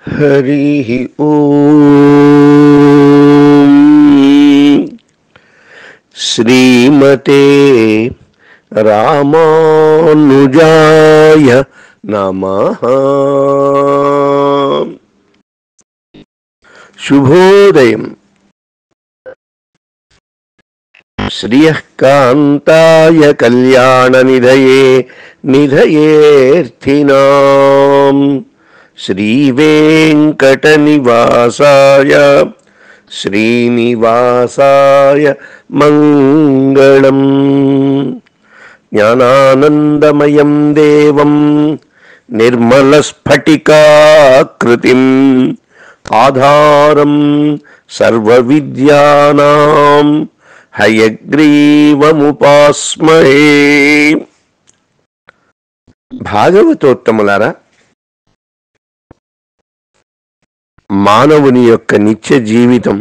हरिः ॐ श्रीमते रामानुजाय नमः। शुभोदयम्। श्रियः कान्ताय कल्याणनिधये निधयेऽर्थिनाम् श्रीवेङ्कटनिवासाय श्रीनिवासाय मङ्गलम्। ज्ञानानन्दमयं देवं निर्मलस्फटिकाकृतिम् आधारं सर्वविद्यानां हयग्रीवमुपास्महे। భాగవతోత్తములారా, మానవుని యొక్క నిత్య జీవితం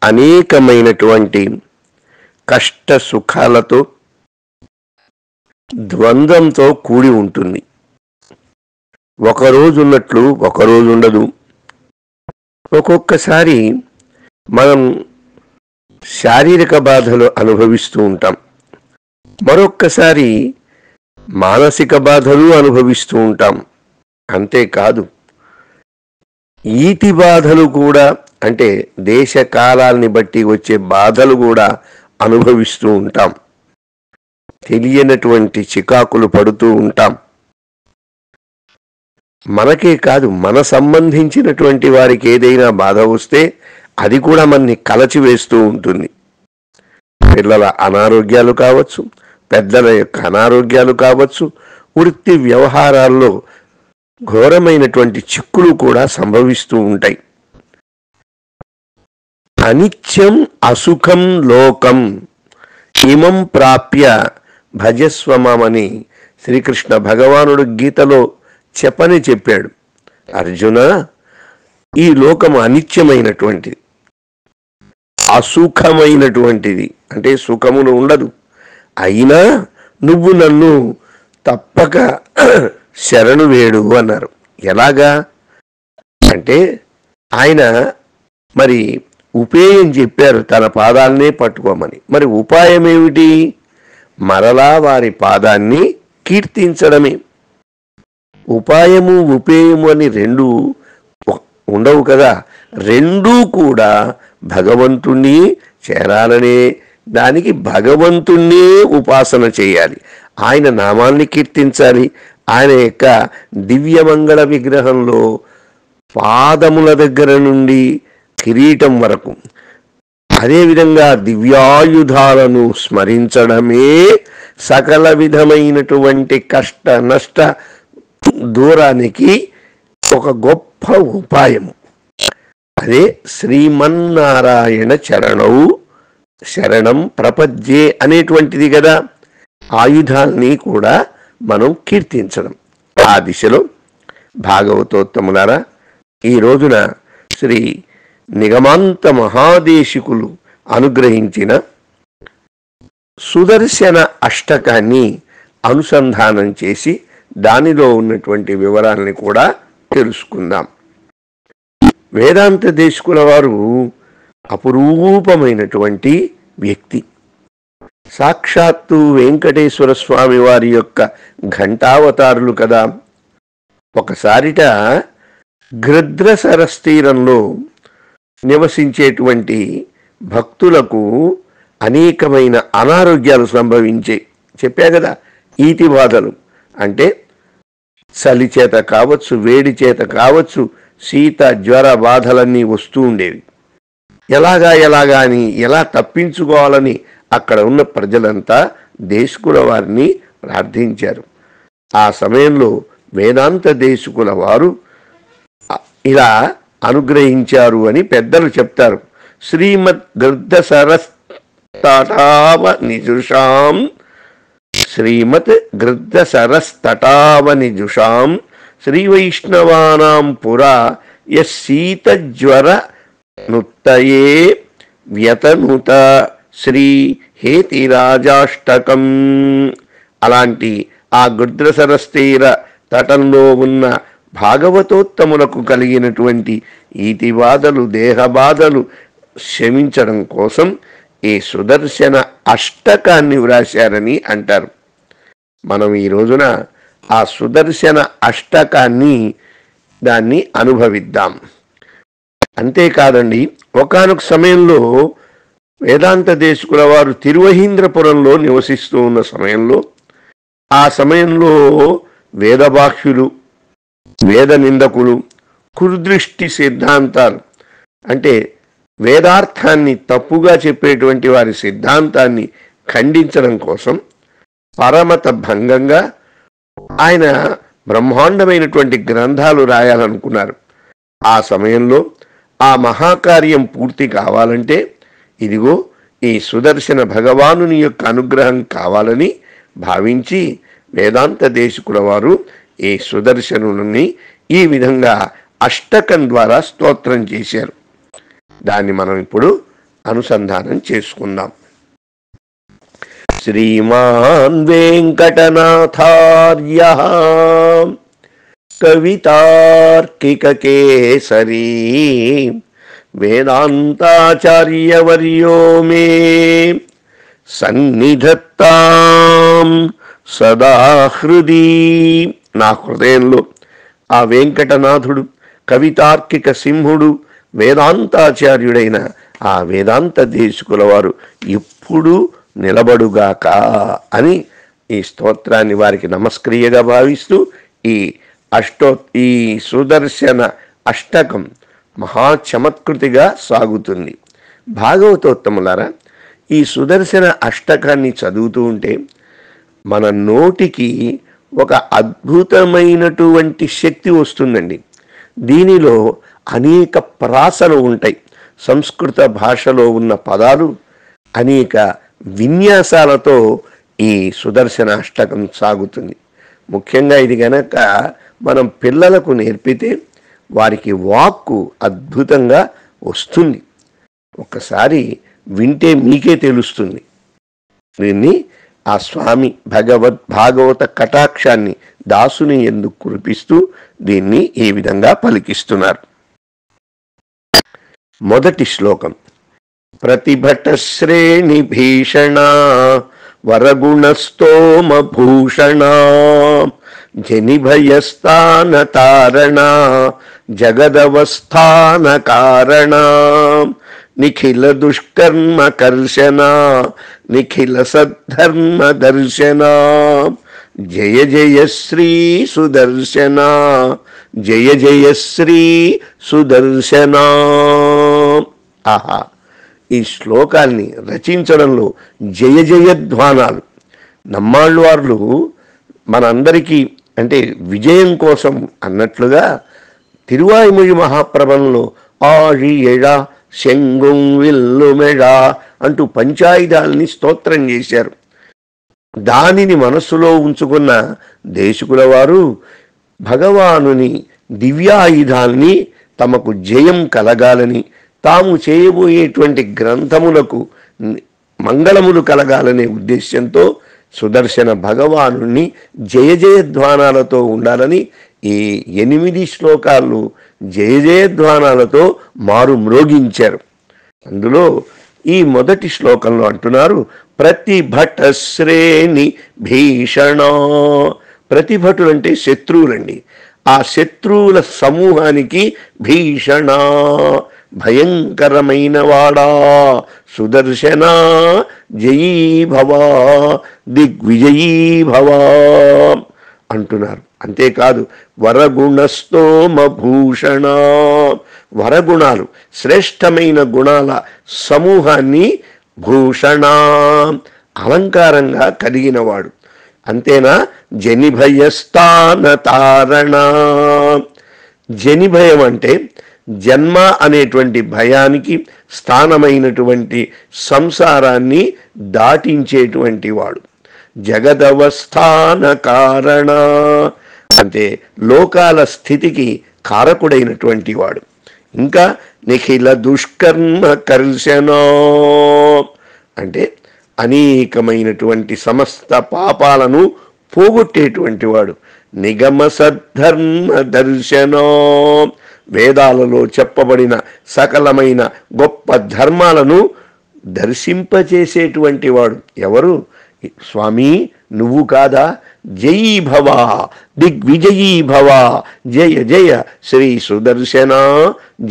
అనేకమైనటువంటి కష్ట సుఖాలతో ద్వంద్వంతో కూడి ఉంటుంది. ఒకరోజు ఉన్నట్లు ఒకరోజు ఉండదు. ఒక్కొక్కసారి మనం శారీరక బాధలు అనుభవిస్తూ ఉంటాం, మరొక్కసారి మానసిక బాధలు అనుభవిస్తూ ఉంటాం. అంతేకాదు, ఈతి బాధలు కూడా, అంటే దేశ కాలాల్ని బట్టి వచ్చే బాధలు కూడా అనుభవిస్తూ ఉంటాం. తెలియనటువంటి చికాకులు పడుతూ ఉంటాం. మనకే కాదు, మన సంబంధించినటువంటి వారికి ఏదైనా బాధ వస్తే అది కూడా మనని కలచివేస్తూ ఉంటుంది. పిల్లల అనారోగ్యాలు కావచ్చు, పెద్దల యొక్క అనారోగ్యాలు కావచ్చు, వృత్తి వ్యవహారాల్లో ఘోరమైనటువంటి చిక్కులు కూడా సంభవిస్తూ ఉంటాయి. అనిత్యం అసుఖం లోకం ఇమం ప్రాప్య భజస్వమని శ్రీకృష్ణ భగవానుడు గీతలో చెప్పాడు. అర్జున, ఈ లోకం అనిత్యమైనటువంటిది, అసుఖమైనటువంటిది, అంటే సుఖమును ఉండదు. అయినా నువ్వు నన్ను తప్పక శరణు వేడు అన్నారు. ఎలాగా అంటే, ఆయన మరి ఉపేయం చెప్పారు, తన పాదాలనే పట్టుకోమని. మరి ఉపాయం ఏమిటి? మరలా వారి పాదాన్ని కీర్తించడమే. ఉపాయము ఉపేయము అని రెండు ఉండవు కదా. రెండూ కూడా భగవంతుణ్ణి చేరాలనే దానికి భగవంతుణ్ణే ఉపాసన చేయాలి. ఆయన నామాన్ని కీర్తించాలి. ఆయన యొక్క దివ్యమంగళ విగ్రహంలో పాదముల దగ్గర నుండి కిరీటం వరకు, అదేవిధంగా దివ్యాయుధాలను స్మరించడమే సకల విధమైనటువంటి కష్ట నష్ట దూరానికి ఒక గొప్ప ఉపాయము. అదే శ్రీమన్నారాయణ చరణౌ శరణం ప్రపద్యే అనేటువంటిది కదా. ఆయుధాల్ని కూడా మనం కీర్తించడం. ఆ దిశలో భాగవతోత్తములారా, ఈ రోజున శ్రీ నిగమాంత మహాదేశికులు అనుగ్రహించిన సుదర్శన అష్టకాన్ని అనుసంధానం చేసి దానిలో ఉన్నటువంటి వివరాలని కూడా తెలుసుకుందాం. వేదాంత దేశికుల వారు అపురూపమైనటువంటి వ్యక్తి. సాక్షాత్తు వెంకటేశ్వర స్వామి వారి యొక్క ఘంటావతారులు కదా. ఒకసారిట గృధ్రసరస్తీరంలో నివసించేటువంటి భక్తులకు అనేకమైన అనారోగ్యాలు సంభవించే చెప్పా కదా. ఈతి బాధలు అంటే చలి చేత కావచ్చు, వేడి చేత కావచ్చు, శీత జ్వర బాధలన్నీ వస్తూ ఉండేవి. ఎలాగా అని ఎలా తప్పించుకోవాలని అక్కడ ఉన్న ప్రజలంతా దేశికుల వారిని ప్రార్థించారు. ఆ సమయంలో వేదాంత దేశికుల వారు ఇలా అనుగ్రహించారు అని పెద్దలు చెప్తారు. శ్రీమద్ గృధ్రసరస్తటావనిజుషాం శ్రీమత్ గృధ్రసరస్తటావనిజుషాం శ్రీవైష్ణవానాం పురా యశీతజ్వర నుత్తయే వ్యతనుత శ్రీ హేతిరాజాష్టకం. అలాంటి ఆ గృధ్రసరస్తీర తటంలో ఉన్న భాగవతోత్తములకు కలిగినటువంటి ఈతి బాధలు, దేహ బాధలు శమించడం కోసం ఈ సుదర్శన అష్టకాన్ని వ్రాశారని అంటారు. మనం ఈ రోజున ఆ సుదర్శన అష్టకాన్ని దాన్ని అనుభవిద్దాం. అంతేకాదండి, ఒకానొక సమయంలో వేదాంత దేశకుల వారు తిరువహీంద్రపురంలో నివసిస్తూ ఉన్న సమయంలో, ఆ సమయంలో వేదభాష్యులు, వేద నిందకులు, కుదృష్టి సిద్ధాంతాలు అంటే వేదార్థాన్ని తప్పుగా చెప్పేటువంటి వారి సిద్ధాంతాన్ని ఖండించడం కోసం పరమత భంగంగా ఆయన బ్రహ్మాండమైనటువంటి గ్రంథాలు రాయాలనుకున్నారు. ఆ సమయంలో ఆ మహాకార్యం పూర్తి కావాలంటే ఇదిగో ఈ సుదర్శన భగవానుని యొక్క అనుగ్రహం కావాలని భావించి వేదాంత దేశకుల వారు ఈ సుదర్శనుని ఈ విధంగా అష్టకం ద్వారా స్తోత్రం చేశారు. దాన్ని మనం ఇప్పుడు అనుసంధానం చేసుకుందాం. శ్రీమాన్ వెంకటనాథార్యః కవితార్కిక కేసరీ వేదాంతాచార్యవర్యో మే సన్నిధత్తాం సదా హృది. నా హృదయంలో ఆ వెంకటనాథుడు, కవితార్కిక సింహుడు, వేదాంతాచార్యుడైన ఆ వేదాంత దేశకుల వారు ఎప్పుడూ నిలబడుగాక అని ఈ స్తోత్రాన్ని వారికి నమస్క్రియగా భావిస్తూ ఈ సుదర్శన అష్టకం మహా చమత్కృతిగా సాగుతుంది. భాగవతోత్తములారా, ఈ సుదర్శన అష్టకాన్ని చదువుతూ ఉంటే మన నోటికి ఒక అద్భుతమైనటువంటి శక్తి వస్తుందండి. దీనిలో అనేక ప్రాసలు ఉంటాయి. సంస్కృత భాషలో ఉన్న పదాలు అనేక విన్యాసాలతో ఈ సుదర్శన అష్టకం సాగుతుంది. ముఖ్యంగా ఇది గనక మనం పిల్లలకు నేర్పితే వారికి వాక్కు అద్భుతంగా వస్తుంది. ఒక్కసారి వింటే మీకే తెలుస్తుంది. దీన్ని ఆ స్వామి భాగవత కటాక్షాన్ని దాసుని ఎందుకు కురిపిస్తూ దీన్ని ఈ విధంగా పలికిస్తున్నారు. మొదటి శ్లోకం. ప్రతిభట శ్రేణి భీషణ వరగుణస్తోమ భూషణ జనిభయస్థాన తారణ జగదవస్థాన కారణ నిఖిల దుష్కర్మ కర్షణ నిఖిల సద్ధర్మ దర్శన జయ జయ శ్రీ సుదర్శన జయ జయ శ్రీ సుదర్శన. ఆహా, ఈ శ్లోకాల్ని రచించడంలో జయ జయధ్వానాలు. నమ్మాళ్ళు వార్లు మనందరికీ అంటే విజయం కోసం అన్నట్లుగా తిరువాయిమొഴി మహాప్రభంలో ఆళి ఎడా శంగుం విల్లుమెడా అంటూ పంచాయుధాల్ని స్తోత్రం చేశారు. దానిని మనస్సులో ఉంచుకున్న దేశకుల వారు భగవానుని దివ్యాయుధాల్ని తమకు జయం కలగాలని, తాము చేయబోయేటువంటి గ్రంథములకు మంగళములు కలగాలనే ఉద్దేశ్యంతో సుదర్శన భగవానుని జయ జయధ్వానాలతో ఉండాలని ఈ 8 శ్లోకాలు జయ జయధ్వానాలతో మారు మ్రోగించారు. అందులో ఈ మొదటి శ్లోకంలో అంటున్నారు, ప్రతిభట శ్రేణి భీషణ. ప్రతిభటులు అంటే శత్రువులండి. ఆ శత్రువుల సమూహానికి భీషణ భయంకరమైన వాడా సుదర్శన జయీ భవ దిగ్విజయీ భవ అంటున్నారు. అంతేకాదు వరగుణస్తోమ భూషణ, వరగుణాలు శ్రేష్టమైన గుణాల సమూహాన్ని భూషణ అలంకారంగా కలిగినవాడు. అంతేనా, జనిభయస్థాన తారణ. జనిభయం అంటే జన్మ అనేటువంటి భయానికి స్థానమైనటువంటి సంసారాన్ని దాటించేటువంటి వాడు. జగదవస్థాన కారణ అంటే లోకాల స్థితికి కారకుడైనటువంటి వాడు. ఇంకా నిఖిల దుష్కర్మ కర్షణ అంటే అనేకమైనటువంటి సమస్త పాపాలను పోగొట్టేటువంటి వాడు. నిగమ సద్ధర్మ దర్శనో, వేదాలలో చెప్పబడిన సకలమైన గొప్ప ధర్మాలను దర్శింపచేసేటువంటి వాడు ఎవరు? స్వామి నువ్వు కాదా? జయీ భవ, దిగ్విజయీ భవ, జయ జయ శ్రీ సుదర్శన,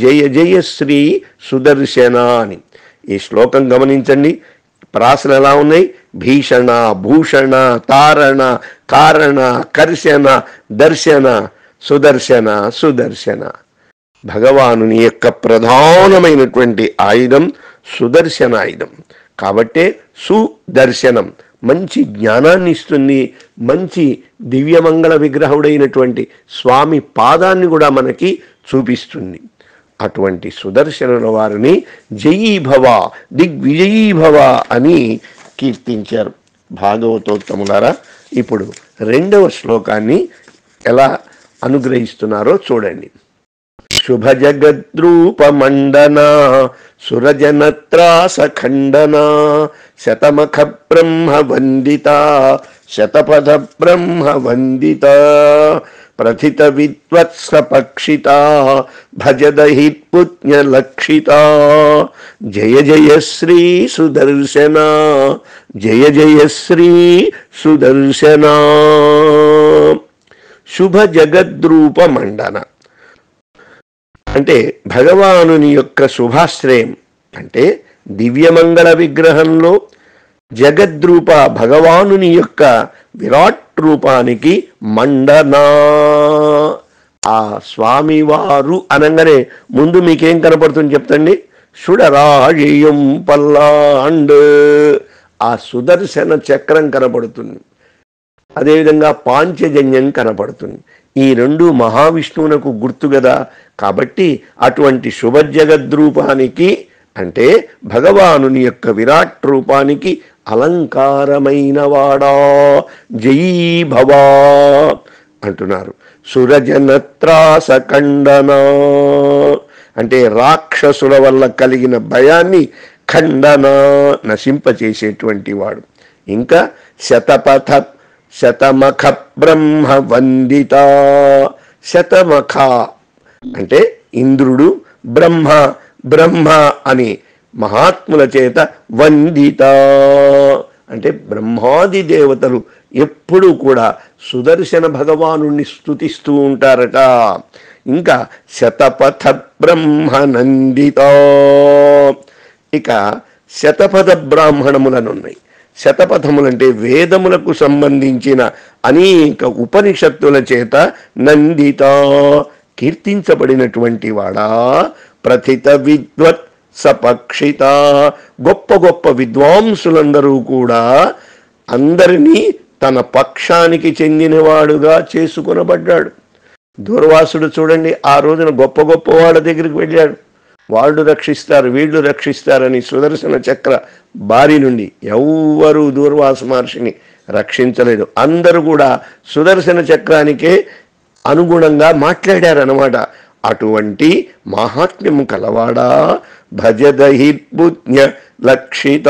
జయ జయ శ్రీ సుదర్శన అని. ఈ శ్లోకం గమనించండి, ప్రాసలు ఎలా ఉన్నాయి? భీషణ, భూషణ, తారణ, కారణ, కర్షణ, దర్శన, సుదర్శన, సుదర్శన. భగవానుని యొక్క ప్రధానమైనటువంటి ఆయుధం సుదర్శన ఆయుధం. కాబట్టే సుదర్శనం మంచి జ్ఞానాన్ని ఇస్తుంది, మంచి దివ్యమంగళ విగ్రహుడైనటువంటి స్వామి పాదాన్ని కూడా మనకి చూపిస్తుంది. అటువంటి సుదర్శనుల వారిని జయీ భవ, దిగ్విజయీ భవ అని కీర్తించారు భాగవతోత్తములారా. ఇప్పుడు 2వ శ్లోకాన్ని ఎలా అనుగ్రహిస్తున్నారో చూడండి. శుభ జగద్రూపమండన సురజనత్రాస ఖండన శతమఖ బ్రహ్మ వందిత శతపథ బ్రహ్మ వందిత ప్రథిత విద్వత్స పక్షిత భజదహి పుణ్య లక్షిత జయ జయ శ్రీ సుదర్శన, జయ జయ శ్రీ సుదర్శన. శుభ జగద్రూప మండన అంటే భగవానుని యొక్క శుభాశ్రయం. అంటే దివ్యమంగళ విగ్రహంలో జగద్రూప భగవానుని యొక్క విరాట్ రూపానికి మండనా. ఆ స్వామివారు అనగానే ముందు మీకేం కనపడుతుంది చెప్తండి? సుడరాళియం పల్లాండ్, ఆ సుదర్శన చక్రం కనపడుతుంది. అదేవిధంగా పాంచజన్యం కనపడుతుంది. ఈ 2 మహావిష్ణువునకు గుర్తు కదా. కాబట్టి అటువంటి శుభ జగద్రూపానికి అంటే భగవానుని యొక్క విరాట్ రూపానికి అలంకారమైన వాడా జయీ భవా అంటున్నారు. సురజనత్రాస ఖండన అంటే రాక్షసుల వల్ల కలిగిన భయాన్ని ఖండన నశింపచేసేటువంటి వాడు. ఇంకా శతపథ శతమఖ బ్రహ్మ వందిత, శతమఖ అంటే ఇంద్రుడు, బ్రహ్మ బ్రహ్మ అని మహాత్ముల చేత వందిత అంటే బ్రహ్మాది దేవతలు ఎప్పుడూ కూడా సుదర్శన భగవానుణ్ణి స్తుతిస్తూ ఉంటారట. ఇంకా శతపథ బ్రహ్మ నందిత, ఇక శతపథ బ్రాహ్మణములనున్నాయి. శతపథములంటే వేదములకు సంబంధించిన అనేక ఉపనిషత్తుల చేత నందిత కీర్తించబడినటువంటి వాడా. ప్రథిత విద్వత్ సపక్షిత, గొప్ప గొప్ప విద్వాంసులందరూ కూడా అందరినీ తన పక్షానికి చెందినవాడుగా చేసుకొనబడ్డాడు. దూర్వాసుడు చూడండి, ఆ రోజున గొప్ప గొప్ప వాళ్ళ దగ్గరికి వెళ్ళాడు. వాళ్ళు రక్షిస్తారు, వీళ్ళు రక్షిస్తారని సుదర్శన చక్ర బారి నుండి ఎవ్వరూ దూర్వాస మహర్షిని రక్షించలేదు. అందరూ కూడా సుదర్శన చక్రానికే అనుగుణంగా మాట్లాడారన్నమాట. అటువంటి మహాత్మ్యము కలవాడా. భజదహిర్బుజ్ఞ లక్షిత,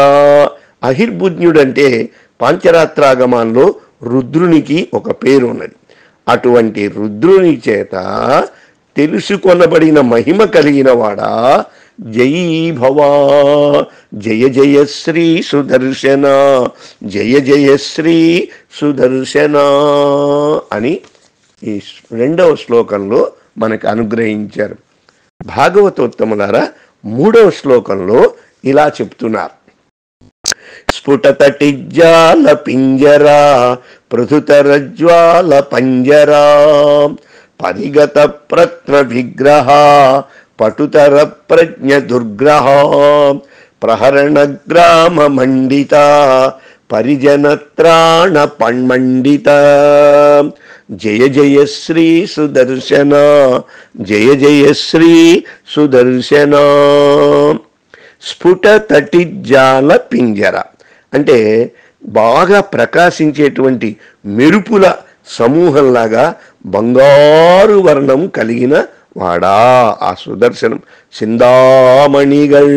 అహిర్బుజ్ఞుడంటే పాంచరాత్రాగమాల్లో రుద్రునికి ఒక పేరు ఉన్నది. అటువంటి రుద్రుని చేత తెలుసుకొనబడిన మహిమ కలిగిన వాడా జయీ భవా, జయ జయ శ్రీ సుదర్శన, జయ జయ శ్రీ సుదర్శన అని ఈ 2వ శ్లోకంలో మనకు అనుగ్రహించారు. భాగవతోత్తములారా 3వ శ్లోకంలో ఇలా చెప్తున్నారు. స్ఫుటతటిజ్జాల పింజరా పృథుతరజ్వాల పంజరా పరిగత ప్రత్న విగ్రహ పటుతర ప్రజ్ఞ దుర్గ్రహ ప్రహరణ గ్రామ మండిత పరిజనత్రాణ పణ్మండిత జయ జయ శ్రీ సుదర్శన, జయ జయ శ్రీ సుదర్శన. స్ఫుట తటిజ్జాల పింజర అంటే బాగా ప్రకాశించేటువంటి మెరుపుల సమూహంలాగా బంగారు వర్ణం కలిగిన వాడా ఆ సుదర్శనం. సిందామణిగల్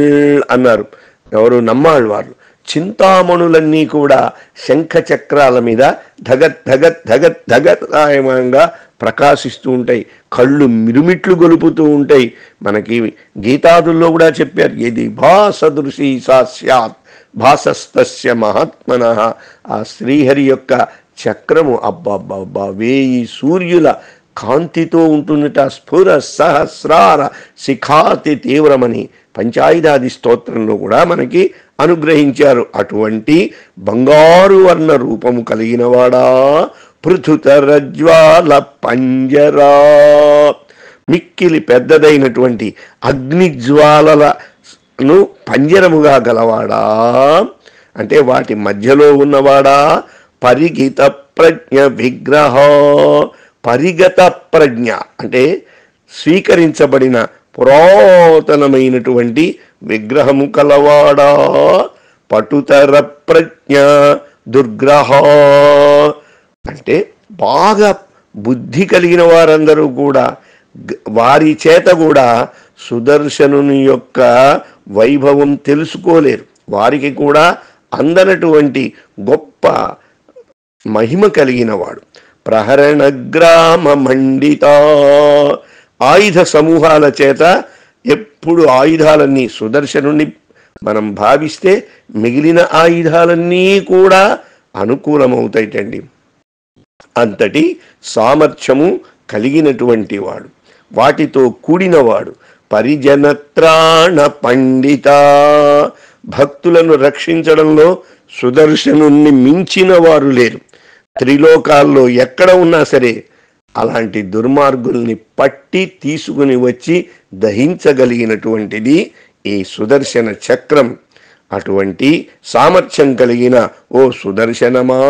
అన్నారు ఎవరు? నమ్మాళ్ళవారు. చింతామణులన్నీ కూడా శంఖ చక్రాల మీద ధగత్ ధగత్ ధగత్ ధగత్మయంగా ప్రకాశిస్తూ ఉంటాయి, కళ్ళు మిరుమిట్లు గొలుపుతూ ఉంటాయి. మనకి గీతాదుల్లో కూడా చెప్పారు, ఏది భాసదృశీ సా స్యాత్ భాసస్తస్య మహాత్మన. ఆ శ్రీహరి యొక్క చక్రము అబ్బబ్బబ్బా 1000 సూర్యుల కాంతితో ఉంటుందట. స్ఫుర సహస్రార శిఖాతి తీవ్రమని పంచాయుధాది స్తోత్రంలో కూడా మనకి అనుగ్రహించారు. అటువంటి బంగారు వర్ణ రూపము కలిగిన వాడా, పృథుతరజ్వాల పంజరా, మిక్కిలి పెద్దదైనటువంటి అగ్నిజ్వాలలను పంజరముగా గలవాడా, అంటే వాటి మధ్యలో ఉన్నవాడా. పరిగిత ప్రజ్ఞ విగ్రహ, పరిగత ప్రజ్ఞ అంటే స్వీకరించబడిన పురాతనమైనటువంటి విగ్రహము కలవాడా. పటుతర ప్రజ్ఞ దుర్గ్రహ అంటే బాగా బుద్ధి కలిగిన వారందరూ కూడా వారి చేత కూడా సుదర్శనుని యొక్క వైభవం తెలుసుకోలేరు. వారికి కూడా అందనటువంటి గొప్ప మహిమ కలిగిన వాడు. ప్రహరణ గ్రామ మండిత, ఆయుధ సమూహాల చేత ఎప్పుడు ఆయుధాలన్నీ సుదర్శనుని మనం భావిస్తే మిగిలిన ఆయుధాలన్నీ కూడా అనుకూలమవుతాయిటండి. అంతటి సామర్థ్యము కలిగినటువంటి వాడు, వాటితో కూడినవాడు. పరిజనత్రాణ పండిత, భక్తులను రక్షించడంలో సుదర్శనుణ్ణి మించిన వారు లేరు. త్రిలోకాల్లో ఎక్కడ ఉన్నా సరే అలాంటి దుర్మార్గుల్ని పట్టి తీసుకుని వచ్చి దహించగలిగినటువంటిది ఈ సుదర్శన చక్రం. అటువంటి సామర్థ్యం కలిగిన ఓ సుదర్శనమా,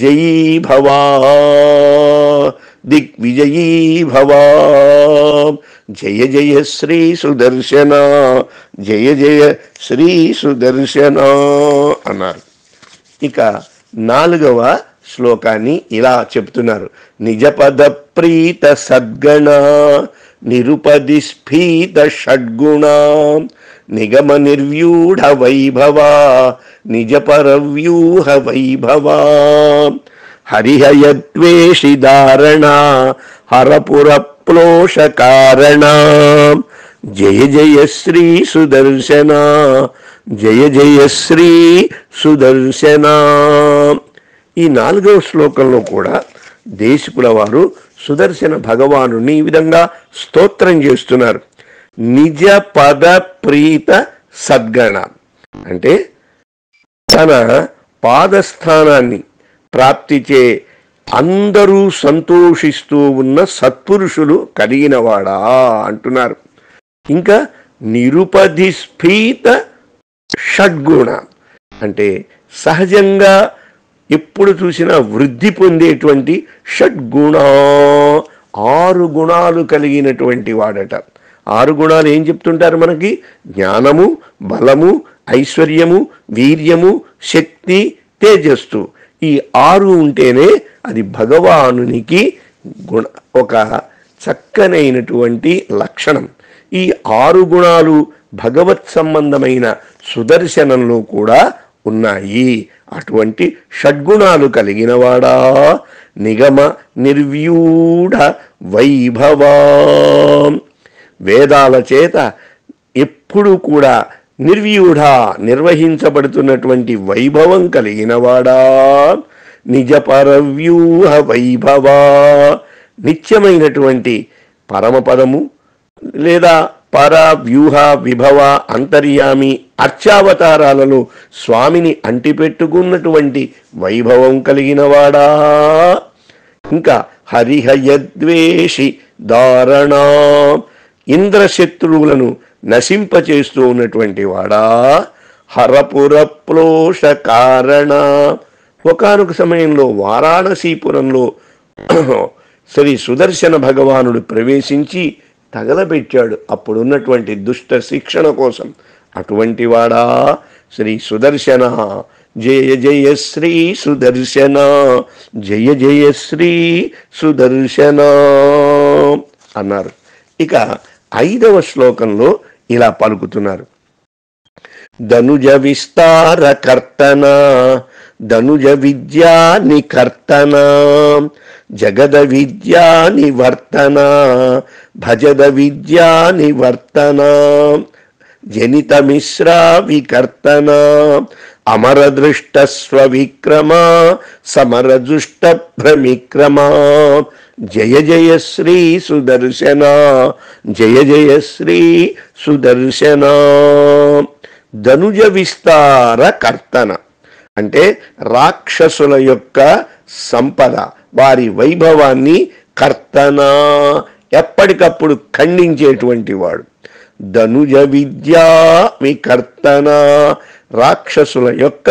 జయీ భవా దిగ్విజయీ భవా, జయ జయ శ్రీ సుదర్శన, జయ జయ శ్రీ సుదర్శన అన్నారు. ఇక 4వ శ్లోకాన్ని ఇలా చెప్తున్నారు. నిజపద ప్రీత సద్గణ నిరుపది స్ఫీత షడ్గుణ నిగమ నిర్వ్యూఢ వైభవ నిజపరవ్యూహ వైభవ హరిహయద్వేషి దారణ హరపుర ప్లోష కారణ జయ జయ శ్రీ సుదర్శన, జయ జయ శ్రీ సుదర్శన. ఈ 4వ శ్లోకంలో కూడా దేశికుల వారు సుదర్శన భగవాను ఈ విధంగా స్తోత్రం చేస్తున్నారు. నిజ పద ప్రీత సద్గణ అంటే తన పాదస్థానాన్ని ప్రాప్తిచే అందరూ సంతోషిస్తూ ఉన్న సత్పురుషులు కలిగినవాడా అంటున్నారు. ఇంకా నిరుపధి స్ఫీత షడ్గుణ అంటే సహజంగా ఎప్పుడు చూసినా వృద్ధి పొందేటువంటి షడ్గుణ, 6 గుణాలు కలిగినటువంటి వాడట. 6 గుణాలు ఏం చెప్తుంటారు మనకి? జ్ఞానము, బలము, ఐశ్వర్యము, వీర్యము, శక్తి, తేజస్సు. ఈ 6 ఉంటేనే అది భగవానునికి ఒక చక్కనైనటువంటి లక్షణం. ఈ 6 గుణాలు భగవత్ సంబంధమైన సుదర్శనంలో కూడా ఉన్నాయి. అటువంటి షడ్గుణాలు కలిగినవాడా, నిగమ నిర్వ్యూఢ వైభవ, వేదాల చేత ఎప్పుడు కూడా నిర్వ్యూఢ నిర్వహించబడుతున్నటువంటి వైభవం కలిగినవాడా, నిజపరవ్యూహ వైభవ నిత్యమైనటువంటి పరమపదము లేదా పర వ్యూహ విభవ అంతర్యామి అర్చావతారాలలో స్వామిని అంటిపెట్టుకున్నటువంటి వైభవం కలిగినవాడా. ఇంకా హరిహయద్వేషి దారణ ఇంద్రశత్రువులను నశింపచేస్తూ ఉన్నటువంటి వాడా. హరపుర ప్లోష కారణ ఒకానొక సమయంలో వారాణసీపురంలో శ్రీ సుదర్శన భగవానుడు ప్రవేశించి తగలబెట్టాడు అప్పుడున్నటువంటి దుష్ట శిక్షణ కోసం. అటువంటి వాడా శ్రీ సుదర్శన, జయ జయ శ్రీ సుదర్శన, జయ జయ శ్రీ సుదర్శన అన్నారు. ఇక 5వ శ్లోకంలో ఇలా పలుకుతున్నారు. ధనుజ విస్తార కర్తన ధనుజ విద్యా నికర్తన జగద విద్యా నివర్తన భజద విద్యా నివర్తన జనిత మిశ్రా వికర్తన అమరదృష్ట స్వవిక్రమ సమరదృష్ట భ్రమిక్రమ జయ జయ శ్రీ సుదర్శన జయ జయ శ్రీ సుదర్శన. ధనుజ విస్తార కర్తన అంటే రాక్షసుల యొక్క సంపద, వారి వైభవాన్ని కర్తన ఎప్పటికప్పుడు ఖండించేటువంటి వాడు. ధనుజ విద్యా వికర్తన రాక్షసుల యొక్క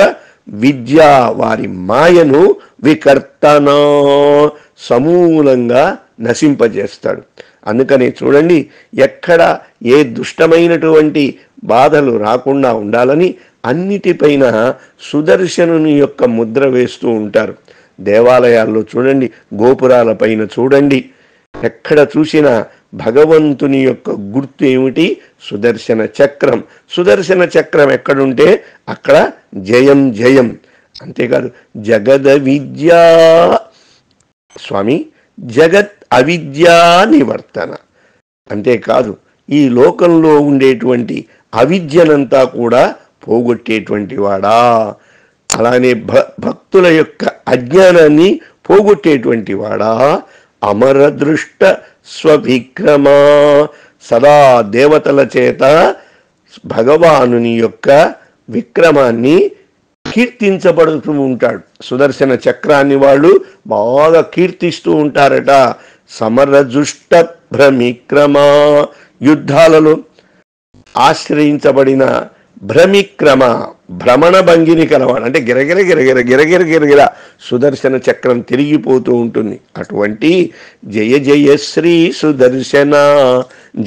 విద్య, వారి మాయను వికర్తన సమూలంగా నశింపజేస్తాడు. అందుకని చూడండి, ఎక్కడ ఏ దుష్టమైనటువంటి బాధలు రాకుండా ఉండాలని అన్నిటిపైన సుదర్శనుని యొక్క ముద్ర వేస్తూ ఉంటారు. దేవాలయాల్లో చూడండి, గోపురాల పైన చూడండి, ఎక్కడ చూసినా భగవంతుని యొక్క గుర్తు ఏమిటి? సుదర్శన చక్రం. సుదర్శన చక్రం ఎక్కడుంటే అక్కడ జయం జయం. అంతేకాదు, జగద విద్యా స్వామి జగత్ అవిద్యా నివర్తన. అంతేకాదు, ఈ లోకంలో ఉండేటువంటి అవిద్యనంతా కూడా పోగొట్టేటువంటి వాడా, అలానే భక్తుల యొక్క అజ్ఞానాన్ని పోగొట్టేటువంటి వాడా. అమరదృష్ట స్వవిక్రమ సదా దేవతల చేత భగవానుని యొక్క విక్రమాన్ని కీర్తించబడుతూ ఉంటాడు. సుదర్శన చక్రాన్ని వాళ్ళు బాగా కీర్తిస్తూ ఉంటారట. సమరదృష్ట భ్రమిక్రమ యుద్ధాలలో ఆశ్రయించబడిన భ్రమిక్రమ భ్రమణ భంగిని కలవాడు. అంటే గిరగిర గిరగిర గిరగిర గిరగిర సుదర్శన చక్రం తిరిగిపోతూ ఉంటుంది. అటువంటి జయ జయ శ్రీ సుదర్శన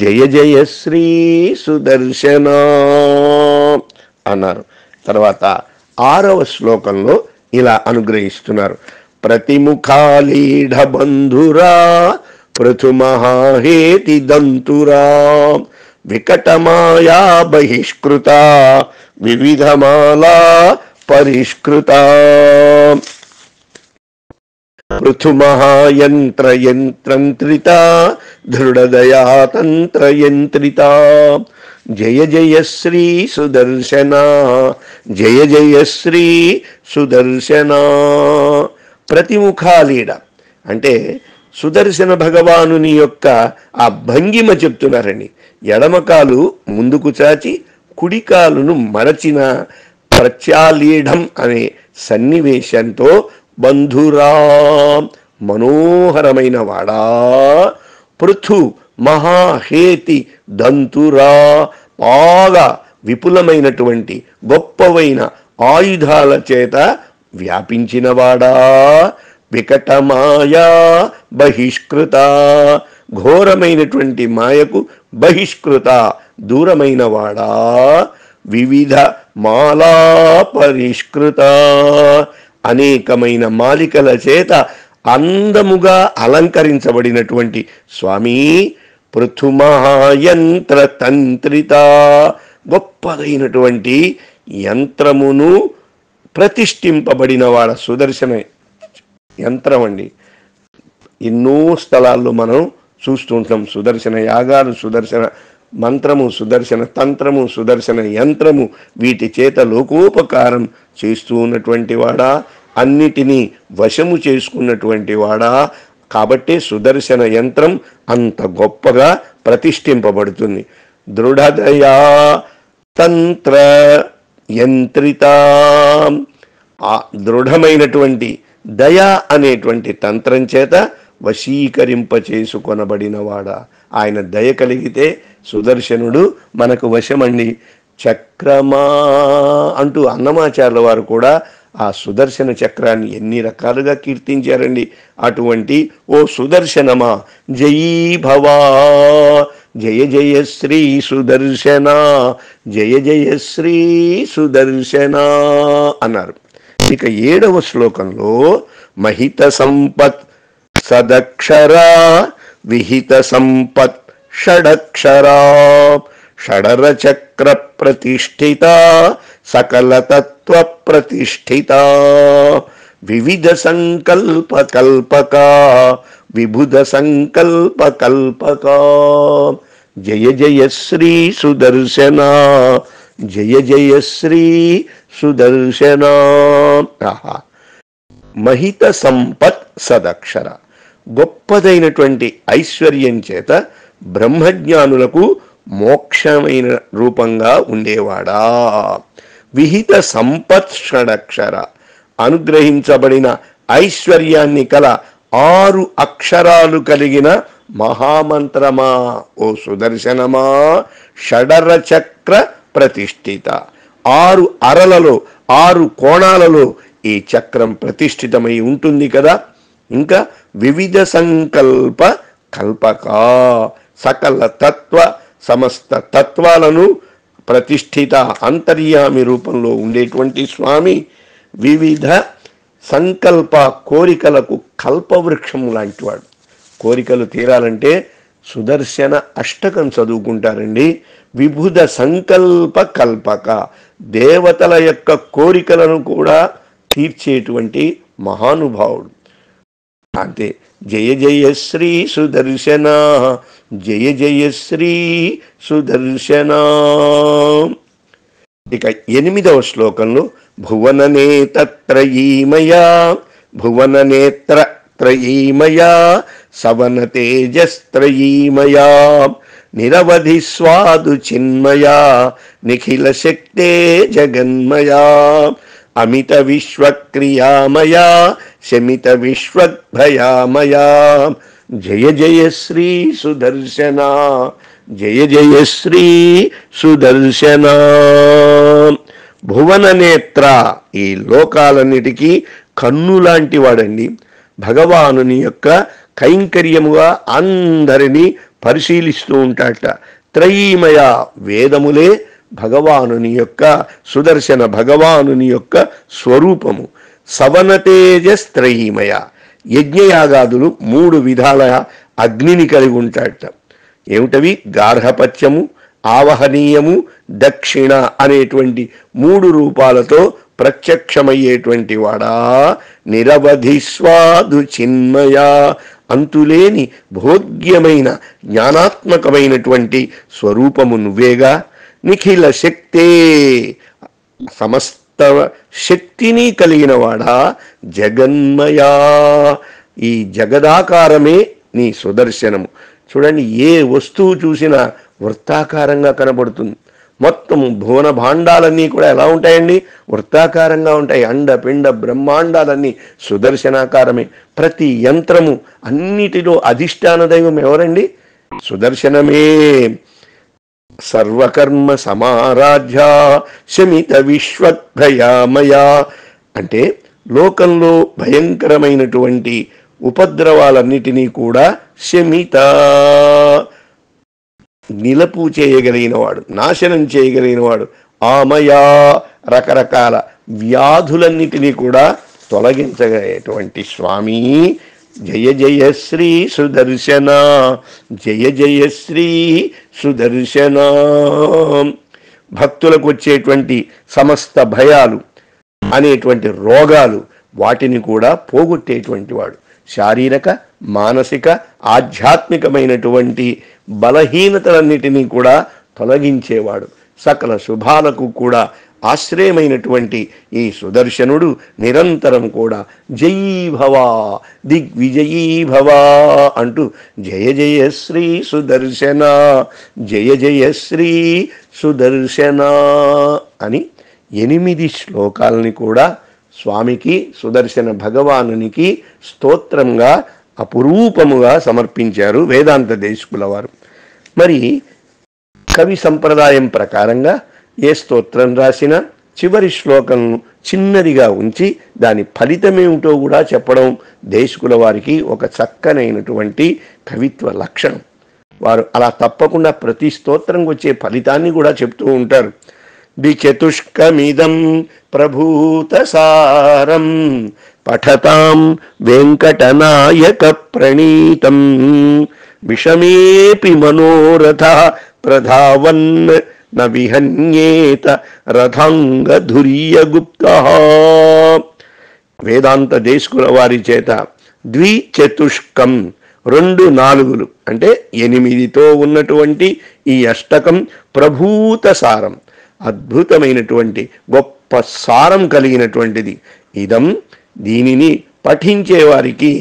జయ జయ శ్రీ సుదర్శన అన్నారు. తర్వాత 6వ శ్లోకంలో ఇలా అనుగ్రహిస్తున్నారు. ప్రతిముఖాలీఢ బంధురా పృథుమహాహేతి దంతురా వికటమాయా బహిష్కృత వివిధమాలా పరిష్కృత పృథుమహాయంత్ర యంత్రంత్రిత దృఢదయా తంత్రయంత్రిత జయ జయ శ్రీ సుదర్శన జయ జయ శ్రీ సుదర్శన. ప్రతిముఖాలీడ అంటే సుదర్శన భగవానుని యొక్క ఆ భంగిమ చెప్తున్నారండి. ఎడమకాలు ముందుకు చాచి కుడికాలును మరచిన ప్రత్యాలీఢం అనే సన్నివేశంతో బంధురా మనోహరమైన వాడా, పృథు మహాహేతి దంతురా బాగా విపులమైనటువంటి గొప్పవైన ఆయుధాల చేత వ్యాపించినవాడా, వికటమాయా బహిష్కృత ఘోరమైనటువంటి మాయకు బహిష్కృత దూరమైన వాడా, వివిధ మాలా పరిష్కృత అనేకమైన మాలికల చేత అందముగా అలంకరించబడినటువంటి స్వామి. పృథుమహాయంత్ర తంత్రిత గొప్పదైనటువంటి యంత్రమును ప్రతిష్ఠింపబడిన వాడ సుదర్శన యంత్రం అండి. ఎన్నో స్థలాల్లో మనం చూస్తూ ఉంటాం సుదర్శన యాగాలు, సుదర్శన మంత్రము, సుదర్శన తంత్రము, సుదర్శన యంత్రము, వీటి చేత లోకోపకారం చేస్తూ ఉన్నటువంటి వాడా, అన్నిటినీ వశము చేసుకున్నటువంటి వాడా. కాబట్టే సుదర్శన యంత్రం అంత గొప్పగా ప్రతిష్ఠింపబడుతుంది. దృఢదయా తంత్ర యంత్రిత ఆ దృఢమైనటువంటి దయ అనేటువంటి తంత్రం చేత వశీకరింప చేసుకొనబడినవాడా. ఆయన దయ కలిగితే సుదర్శనుడు మనకు వశమండి. చక్రమా అంటూ అన్నమాచార్యుల వారు కూడా ఆ సుదర్శన చక్రాన్ని ఎన్ని రకాలుగా కీర్తించారండి. అటువంటి ఓ సుదర్శనమా జయీ భవా జయ జయ శ్రీ సుదర్శన జయ జయ శ్రీ సుదర్శన అన్నారు. ఇక 7వ శ్లోకంలో మహిత సంపత్ సదక్షరా విహిత సంపత్ షడక్షరా షడరచక్ర ప్రతిష్ఠిత సకలతత్వ ప్రతిష్ఠిత వివిధ సంకల్ప కల్పక విబుధ సంకల్ప కల్పక జయ జయ శ్రీ సుదర్శన జయ జయ శ్రీ సుదర్శన. మహిత సంపత్ సదక్షర, గొప్పదైనటువంటి ఐశ్వర్యం చేత బ్రహ్మజ్ఞానులకు మోక్షమైన రూపంగా ఉండేవాడా. విహిత సంపత్ షడక్షర, అనుగ్రహించబడిన ఐశ్వర్యాన్ని కల 6 అక్షరాలు కలిగిన మహామంత్రమా ఓ సుదర్శనమా. షడర చక్ర ప్రతిష్ఠిత, 6 అరలలో 6 కోణాలలో ఈ చక్రం ప్రతిష్ఠితమై ఉంటుంది కదా. ఇంకా వివిధ సంకల్ప కల్పక, సకల తత్వ సమస్త తత్వాలను ప్రతిష్ఠిత అంతర్యామి రూపంలో ఉండేటువంటి స్వామి వివిధ సంకల్ప కోరికలకు కల్పవృక్షం లాంటివాడు. కోరికలు తీరాలంటే సుదర్శన అష్టకం చదువుకుంటారండి. విబుధ సంకల్ప కల్పక, దేవతల యొక్క కోరికలను కూడా తీర్చేటువంటి మహానుభావుడు. అంతే. జయ జయ శ్రీ సుదర్శన జయ జయ శ్రీ సుదర్శన. ఇక 8వ శ్లోకంలో భువననేత్రయీమయా భువననేత్ర త్రయీమయా సవన తేజస్త్రయీమయా నిరవధి స్వాదు చిన్మయా నిఖిల శక్తే జగన్మయా అమిత విశ్వక్రియామయా శమిత విశ్వద్భయామయా జయ జయ శ్రీ సుదర్శన జయ జయ శ్రీ సుదర్శన. భువన నేత్ర, ఈ లోకాలన్నిటికీ కన్ను లాంటి వాడండి. భగవానుని యొక్క కైంకర్యముగా అందరినీ పరిశీలిస్తూ ఉంటాడట. త్రయీమయ, వేదములే భగవానుని యొక్క సుదర్శన భగవానుని యొక్క స్వరూపము. సవనతేజస్త్రయీమయ, యజ్ఞయాగాదులు 3 విధాల అగ్నిని కలిగి ఉంటాడట. ఏమిటవి? గార్హపత్యము, ఆవహనీయము, దక్షిణ అనేటువంటి 3 రూపాలతో ప్రత్యక్షమయ్యేటువంటి వాడా. నిరవధి స్వాదు చిన్మయ, అంతులేని భోగ్యమైన జ్ఞానాత్మకమైనటువంటి స్వరూపము నువ్వేగా. నిఖిల శక్తే, సమస్త శక్తిని కలిగిన వాడా. జగన్మయా, ఈ జగదాకారమే నీ సుదర్శనము. చూడండి, ఏ వస్తువు చూసినా వృత్తాకారంగా కనబడుతుంది. మొత్తం భువన భాండాలన్నీ కూడా ఎలా ఉంటాయండి? వృత్తాకారంగా ఉంటాయి. అండ పిండ బ్రహ్మాండాలన్నీ సుదర్శనాకారమే. ప్రతి యంత్రము అన్నిటిలో అధిష్టాన దైవం ఎవరండి? సుదర్శనమే. సర్వకర్మ సమారాధ్య శమిత విశ్వద్భయామయా, అంటే లోకంలో భయంకరమైనటువంటి ఉపద్రవాలన్నిటినీ కూడా శమిత, నిలపు చేయగలిగినవాడు, నాశనం చేయగలిగినవాడు. ఆమయా, రకరకాల వ్యాధులన్నిటినీ కూడా తొలగించగలిగేటువంటి స్వామి. జయ జయ శ్రీ సుదర్శన జయ జయ శ్రీ సుదర్శన. భక్తులకు వచ్చేటువంటి సమస్త భయాలు అనేటువంటి రోగాలు, వాటిని కూడా పోగొట్టేటువంటి వాడు. శారీరక, మానసిక, ఆధ్యాత్మికమైనటువంటి బలహీనతలన్నిటినీ కూడా తొలగించేవాడు. సకల శుభాలకు కూడా ఆశ్రయమైనటువంటి ఈ సుదర్శనుడు నిరంతరం కూడా జయీ భవ దిగ్విజయీ భవ అంటూ జయ జయ శ్రీ సుదర్శన జయ జయ శ్రీ సుదర్శన అని 8 శ్లోకాలని కూడా స్వామికి, సుదర్శన భగవానునికి స్తోత్రంగా అపురూపముగా సమర్పించారు వేదాంత దేశకుల వారు. మరి కవి సంప్రదాయం ప్రకారంగా ఏ స్తోత్రం రాసినా చివరి శ్లోకం చిన్నదిగా ఉంచి దాని ఫలితమేమిటో కూడా చెప్పడం దేశకుల వారికి ఒక చక్కనైనటువంటి కవిత్వ లక్షణం. వారు అలా తప్పకుండా ప్రతి స్తోత్రంకి వచ్చే ఫలితాన్ని కూడా చెప్తూ ఉంటారు. ద్విచతుష్కమిదం ప్రభూతసారం పఠతాం వెంకటనాయక ప్రణీతం విషమేపి మనోరథ ప్రధావన్ న విహన్యేత రథాంగధుర్యగుప్త. వేదాంత దేశకుల వారి చేత ద్విచతుష్కం 2 4 అంటే 8తో ఉన్నటువంటి ఈ అష్టకం ప్రభూత సారం, అద్భుతమైనటువంటి గొప్ప సారం కలిగినటువంటిది. ఇదం దీనిని పఠించే వారికి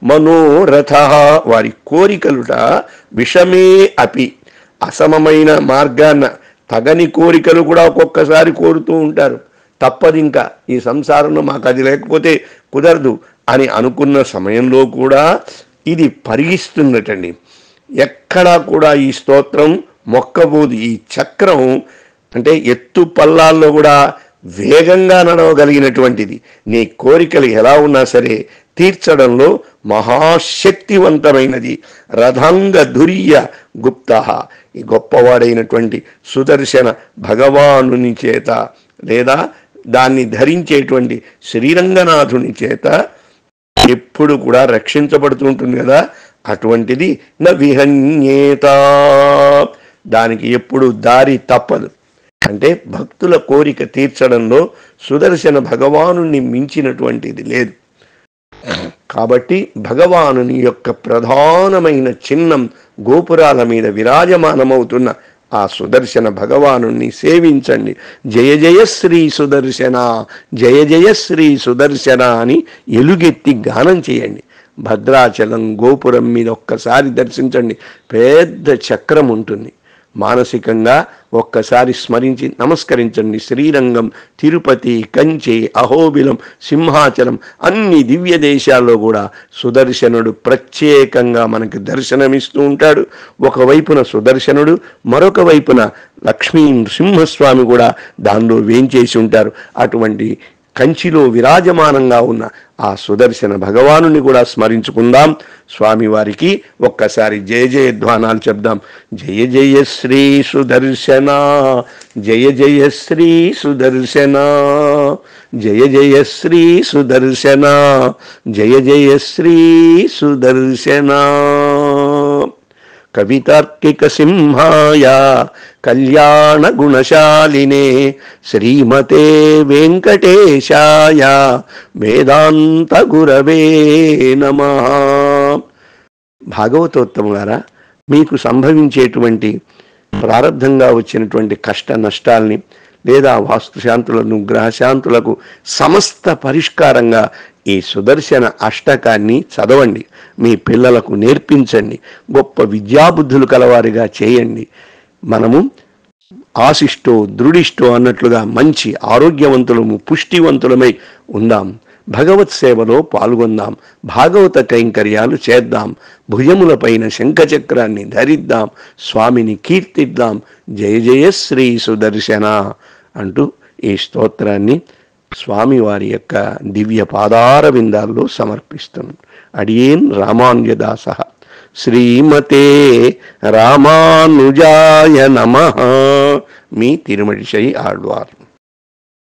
మనోరథ వారి కోరికలుట విషమే అపి అసమమైన మార్గాన్న తగని కోరికలు కూడా ఒక్కొక్కసారి కోరుతూ ఉంటారు. తప్పదు, ఇంకా ఈ సంసారంలో మాకు అది లేకపోతే కుదరదు అని అనుకున్న సమయంలో కూడా ఇది పరిగిస్తున్నటండి. ఎక్కడా కూడా ఈ స్తోత్రం మొక్కబోదు. ఈ చక్రం అంటే ఎత్తు పల్లాల్లో కూడా వేగంగా నడవగలిగినటువంటిది. నీ కోరికలు ఎలా ఉన్నా సరే తీర్చడంలో మహాశక్తివంతమైనది. రథాంగధుర్య గుప్త, ఈ గొప్పవాడైనటువంటి సుదర్శన భగవానుని చేత లేదా దాన్ని ధరించేటువంటి శ్రీరంగనాథుని చేత ఎప్పుడు కూడా రక్షించబడుతూ ఉంటుంది కదా, అటువంటిది న విహన్యేత, దానికి ఎప్పుడు దారి తప్పదు. అంటే భక్తుల కోరిక తీర్చడంలో సుదర్శన భగవానుని మించినటువంటిది లేదు. కాబట్టి భగవానుని యొక్క ప్రధానమైన చిహ్నం గోపురాల మీద విరాజమానమవుతున్న ఆ సుదర్శన భగవానుని సేవించండి. జయ జయ శ్రీ సుదర్శన, జయ జయ శ్రీ సుదర్శన అని ఎలుగెత్తి గానం చేయండి. భద్రాచలం గోపురం మీద ఒక్కసారి దర్శించండి, పెద్ద చక్రం ఉంటుంది. మానసికంగా ఒక్కసారి స్మరించి నమస్కరించండి. శ్రీరంగం, తిరుపతి, కంచి, అహోబిలం, సింహాచలం అన్ని దివ్య దేశాల్లో కూడా సుదర్శనుడు ప్రత్యేకంగా మనకి దర్శనమిస్తూ ఉంటాడు. ఒకవైపున సుదర్శనుడు, మరొక వైపున లక్ష్మీ సింహస్వామి కూడా దానిలో వేంచేసి ఉంటారు. అటువంటి కంచిలో విరాజమానంగా ఉన్న ఆ సుదర్శన భగవానుని కూడా స్మరించుకుందాం. స్వామివారికి ఒక్కసారి జయ జయధ్వానాలు చెప్దాం. జయ జయ శ్రీ సుదర్శన, జయ జయ శ్రీ సుదర్శన, జయ జయ శ్రీ సుదర్శన, జయ జయ శ్రీ సుదర్శన. కవితార్కిక సింహాయ కళ్యాణ గుణశాలినే శ్రీమతే వెంకటేశాయ వేదాంత గురవే నమః. భాగవతోత్తములారా, మీకు సంభవించేటువంటి ప్రారంధంగా వచ్చినటువంటి కష్ట నష్టాల్ని లేదా వాస్తుశాంతులను గ్రహశాంతులకు సమస్త పరిష్కారంగా ఈ సుదర్శన అష్టకాన్ని చదవండి. మీ పిల్లలకు నేర్పించండి. గొప్ప విద్యాబుద్ధులు కలవారిగా చేయండి. మనము ఆశిష్టో దృఢిష్టో అన్నట్లుగా మంచి ఆరోగ్యవంతులము పుష్టివంతులమై ఉందాం. భగవత్ సేవలో పాల్గొందాం. భాగవత కైంకర్యాలు చేద్దాం. భుజములపైన శంఖచక్రాన్ని ధరిద్దాం. స్వామిని కీర్తిద్దాం. జయ జయ శ్రీ సుదర్శన అంటూ ఈ స్తోత్రాన్ని స్వామివారి యొక్క దివ్య పాదార విందాల్లో సమర్పిస్తున్నాం. అడియేన్ రామానుజదాస. శ్రీమతే రామానుజాయ నమః. మీ తిరుమడిశై ఆళ్వార్.